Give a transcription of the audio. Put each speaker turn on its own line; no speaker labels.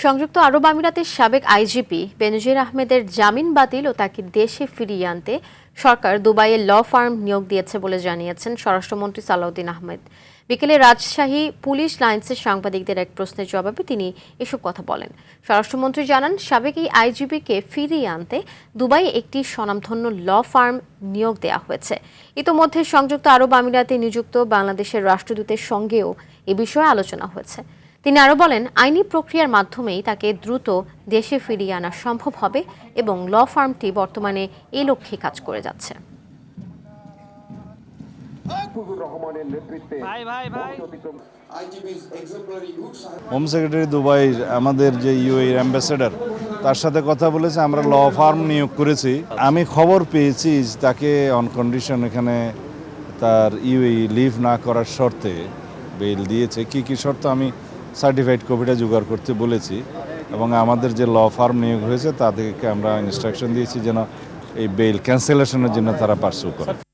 সংযুক্ত আরব আমিরাতের সাবেক আইজিপি বেনজির আহমেদের জামিন বাতিল ও তাকে দেশে ফিরিয়ে আনতে সরকার দুবাইয়ে ল ফার্ম নিয়োগ দিয়েছে বলে জানিয়েছেন স্বরাষ্ট্রমন্ত্রী সালাউদ্দিন আহমেদ। বিকেলে রাজশাহী পুলিশ লাইন্সের সাংবাদিকদের এক প্রশ্নের জবাবে তিনি এসব কথা বলেন। স্বরাষ্ট্রমন্ত্রী জানান, সাবেক এই আইজিপিকে ফিরিয়ে আনতে দুবাইয়ে একটি স্বনামধন্য ল ফার্ম নিয়োগ দেওয়া হয়েছে। ইতোমধ্যে সংযুক্ত আরব আমিরাতে নিযুক্ত বাংলাদেশের রাষ্ট্রদূতের সঙ্গেও এ বিষয়ে আলোচনা হয়েছে। তিনি আরও বলেন, আইনি প্রক্রিয়ার মাধ্যমেই তাকে দ্রুত দেশে ফিরিয়ে আনা সম্ভব হবে এবং ল ফার্মটি বর্তমানে এই লক্ষ্যে কাজ করে যাচ্ছে।
হোম সেক্রেটারি দুবাইয়ের আমাদের যে ইউএই অ্যাম্বাসেডর তার সাথে কথা বলেছে, আমরা ল ফার্ম নিয়োগ করেছি। আমি খবর পেয়েছি তাকে অন কন্ডিশন এখানে তার ইউএই লিভ না করার শর্তে বেল দিয়েছে। কি শর্ত আমি সার্টিফাইড কপিটা জোগাড় করতে বলেছি এবং আমাদের যে ল ফার্ম নিয়োগ হয়েছে তাদেরকে আমরা ইনস্ট্রাকশন দিয়েছি যেন এই বেল ক্যান্সেলেশনের জন্য তারা পার্সু করে।